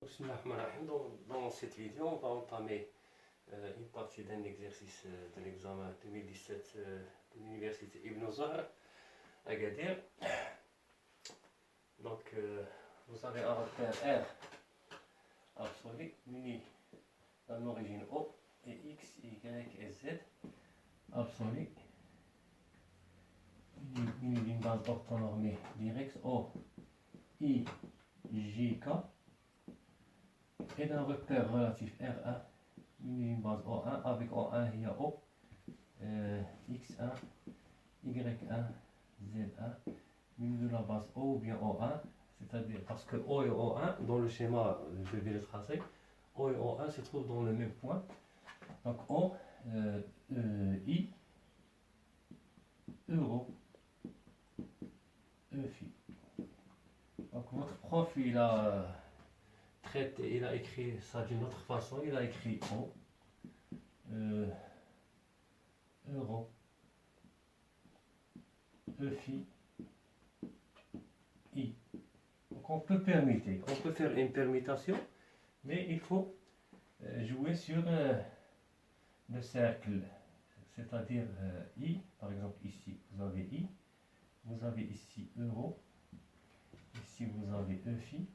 Dans cette vidéo, on va entamer une partie d'un exercice de l'examen 2017 de l'université Ibn Zahra à Agadir. Donc, vous avez un repère R absolu muni d'un origine O et X, Y et Z absolu muni d'une base orthonormée directe O, I, J, K et d'un repère relatif R1 muni d'une base O1 avec O1 il y a O, X1, Y1, Z1 muni de la base O ou bien O1, c'est-à-dire parce que O et O1 dans le schéma je vais le tracer, O et O1 se trouvent dans le même point, donc O, I, euro, E phi. Donc votre prof il a traité, il a écrit ça d'une autre façon, il a écrit O, euro, E phi, I. Donc on peut permuter, on peut faire une permutation, mais il faut jouer sur le cercle, c'est-à-dire I, par exemple ici vous avez I, vous avez ici euro, ici vous avez E phi,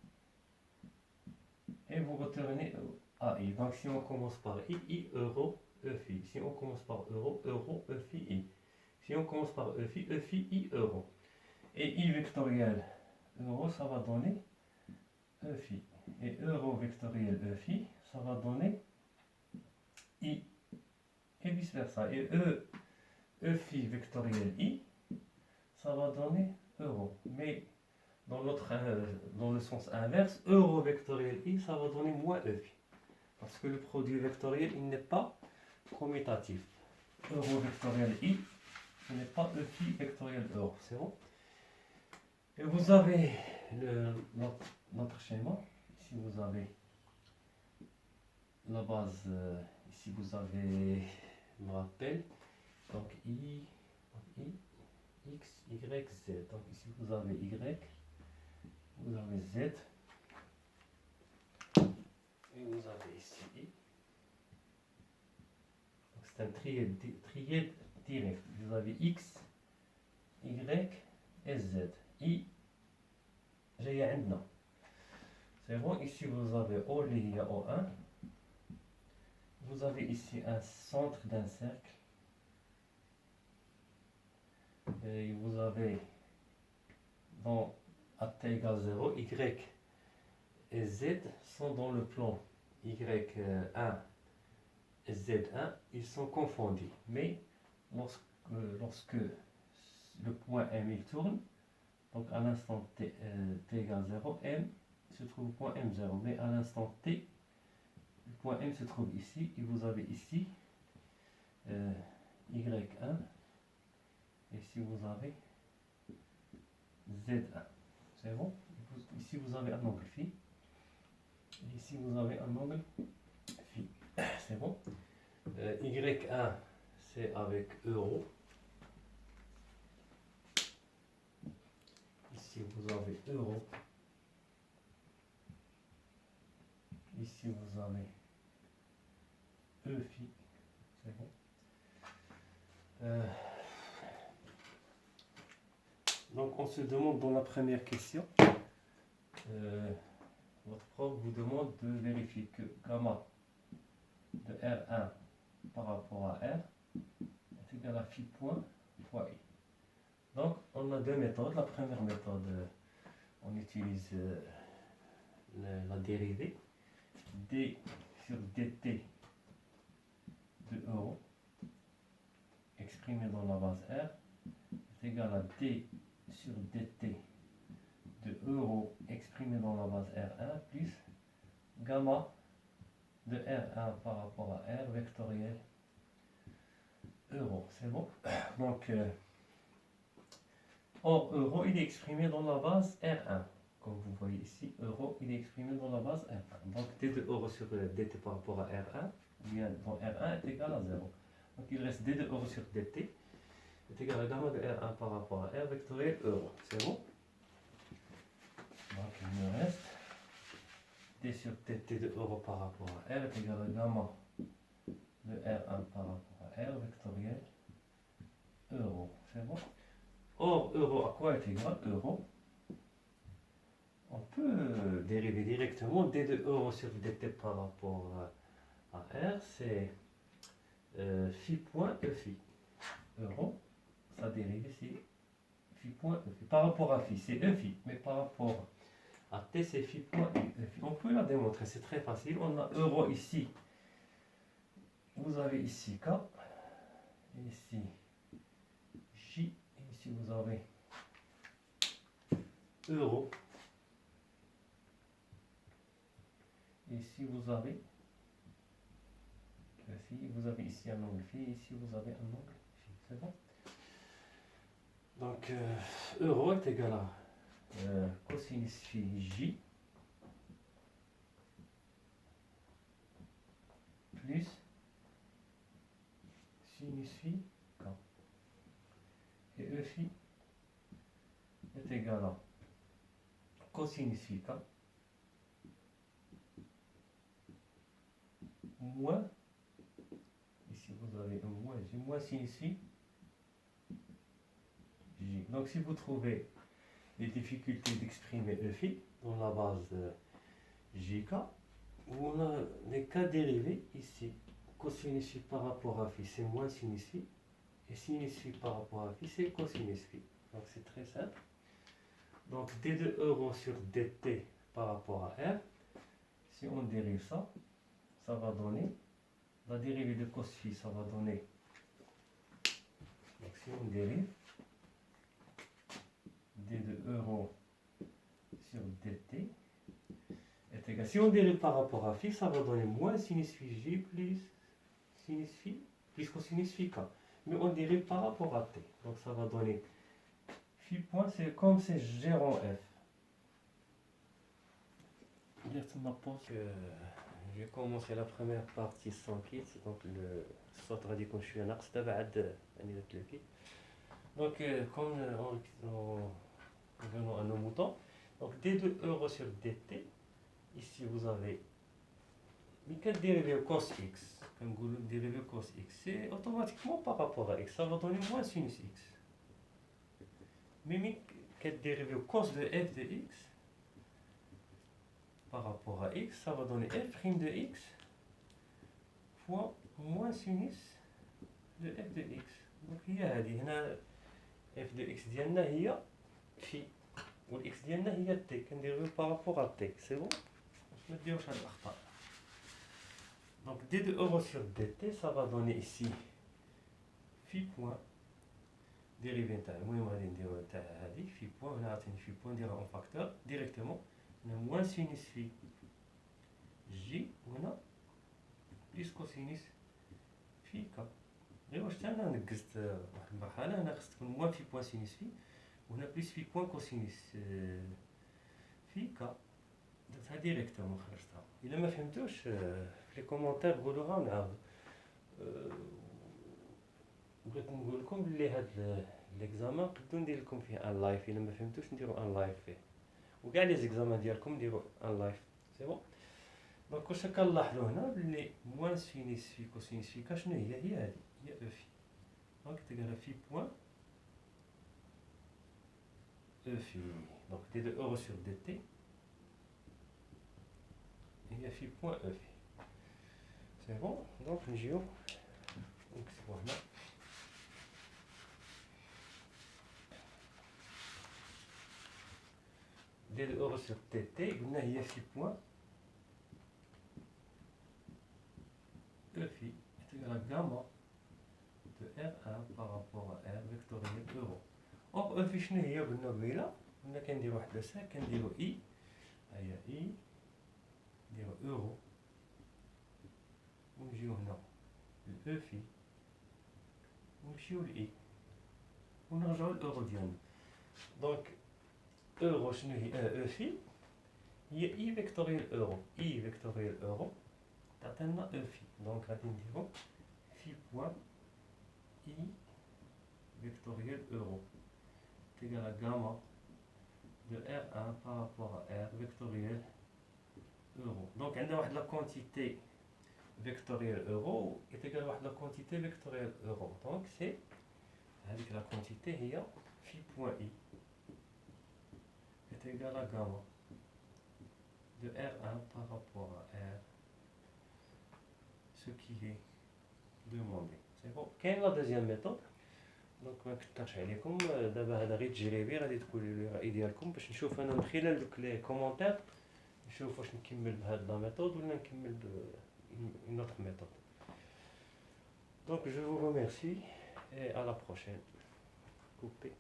et vous retournez à I. Donc si on commence par I, euro, E phi. Si on commence par euro, E phi, I. Si on commence par E phi, I, euro. Et I vectoriel euro, ça va donner E phi. Et euro vectoriel E phi, ça va donner I. Et vice versa. Et E phi vectoriel I, ça va donner euro. Mais dans le sens inverse, euro vectoriel I, ça va donner moins E phi. Parce que le produit vectoriel, il n'est pas commutatif. Euro vectoriel I, ce n'est pas E phi vectoriel euro. C'est bon? Et vous avez notre schéma. Ici, vous avez la base. Ici, vous avez, je me rappelle, donc I, X, Y, Z. Donc ici, vous avez Y, vous avez Z, et vous avez ici I. C'est un trièdre direct. Vous avez X, Y et Z. I, j'ai un nom. C'est bon, ici vous avez O, il y a O1. Vous avez ici un centre d'un cercle. Et vous avez dans à t égale 0, Y et Z sont dans le plan Y1 et Z1, ils sont confondus. Mais lorsque le point M il tourne, donc à l'instant t égale 0, M se trouve au point M0. Mais à l'instant T, le point M se trouve ici, et vous avez ici Y1, et ici vous avez Z1. C'est bon? Ici vous avez un angle phi, et ici vous avez un angle phi. C'est bon? Y1 c'est avec euro. Ici vous avez euro. Ici vous avez E phi. C'est bon? Donc on se demande dans la première question, votre prof vous demande de vérifier que gamma de R1 par rapport à R est égal à phi point fois I. Donc on a deux méthodes. La première méthode, on utilise la dérivée d sur dt de euro exprimé dans la base R est égal à d sur dt de euro exprimé dans la base R1 plus gamma de R1 par rapport à R vectoriel euro. C'est bon? Donc, or euro il est exprimé dans la base R1. Comme vous voyez ici, euro il est exprimé dans la base R1. Donc d de euro sur dt par rapport à R1, bien dans R1 est égal à 0. Donc il reste d de euro sur dt est égal à gamma de R1 par rapport à R vectoriel euro. C'est bon? Donc il me reste T sur dt de euro par rapport à R est égal à gamma de R1 par rapport à R vectoriel euro. C'est bon? Or, euro à quoi est égal? Euro. On peut dériver directement d de euro sur dt par rapport à R, c'est phi point e phi. Euro, ça dérive ici. Phi point e phi. Par rapport à phi, c'est e phi, mais par rapport à t, c'est phi point e phi. On peut la démontrer, c'est très facile. On a euro ici. Vous avez ici K, ici J, et ici vous avez euro. Ici vous avez phi, vous avez ici un angle phi, ici vous avez un angle phi. C'est bon? Donc euro est égal à cosinus phi J plus sinus phi K. Et E phi est égal à cosinus phi K moins, ici vous avez un moins J, moins sinus phi J. Donc si vous trouvez les difficultés d'exprimer E phi dans la base JK, vous n'avez qu'à dériver ici. Cosinus phi par rapport à phi, c'est moins sinus phi. Et sinus phi par rapport à phi, c'est cosinus phi. Donc c'est très simple. Donc d de euro sur dt par rapport à R, si on dérive ça, ça va donner, la dérivée de cos phi, ça va donner, donc si on dérive, d de euro sur dt est égal, si on dérive par rapport à phi, ça va donner moins sinus phi j plus sinus phi plus cosinus phi k. Mais on dérive par rapport à t, donc ça va donner phi point, c'est comme c'est gérant f. J'ai commencé la première partie sans kit, donc le صوت غادي يكون شويه ناقص دابا عاد راني درت le kit. Donc comme revenons à nos moutons, donc d de euro sur dt, ici vous avez quel dérivé cos x, comme vous dérivé cos x, c'est automatiquement par rapport à x, ça va donner moins sinus x. Mais quel dérivé cos de f de x par rapport à x, ça va donner f' de x fois moins sinus de f de x. Donc هي هذه هنا f de x ديالنا هي phi والx ديالنا هي t, كنديرو par rapport à t. C'est bon? ما نديروش هاد الاخطاء. Donc d de euro sur dt, ça va donner ici phi point dérivé نتاع المهم غادي نديرو تاع هذه phi point, هنا عطيني phi point نديرها en facteur directement, هنا moins sinus phi j وهنا plus cosinus phi k. غير واش حتى انا نقصت واحد المرحله، هنا خص تكون موان في بوان سينيس في وهنا بليس في بوان كوسينيس في كا. درتها ديريكتومون خرجتها. الا ما فهمتوش في لي كومونتير قولوها ونعاود. بغيت نقول لكم بلي هاد ليكزامان نقدو ندير لكم فيه ان لايف، الا ما فهمتوش نديرو ان لايف فيه، وكاع لي زيكزامان ديالكم نديرو ان لايف. سي بون. دونك واش كنلاحظوا هنا بلي موان سينيس في كوسينيس في كا شنو هي هذه هي او في. Donc c'est égal à phi point E phi. Donc d de euro sur dt. Il y a phi point E phi. C'est bon? Donc نجيو نكتبو هنا. d de euro sur dt قلنا هي phi point E phi est égal à gamma de R1 par rapport à R vectoriel euro. Or E phi شنو هي قلنا قبيله؟ قلنا كنديرو واحد لسا كنديرو I، هيا I نديرو اورو ونجيو هنا ل E phi ونمشيو ل I ونرجعو للأورو ديالنا. دونك اورو شنو هي؟ E phi هي I فيكتوريال اورو، I فيكتوريال اورو تعطينا E phi. دونك غادي نديرو phi point I vectoriel euro est égal à gamma de R1 par rapport à R vectoriel euro. Donc, on a la quantité vectorielle euro est égale à la quantité vectorielle euro. Donc, c'est avec la quantité il y a phi point i est égal à gamma de R1 par rapport à R, ce qui est demandé. C'est bon. Quelle est la deuxième méthode? Donc ما كثرش عليكم دابا هذا غير تجريبي غادي تقولوا لي الراي ديالكم باش نشوف انا من خلال دوك لي كومونتير نشوف واش نكمل بهاد لا ميثود ولا نكمل ب une autre méthode. Donc je vous remercie et à la prochaine. Coupé.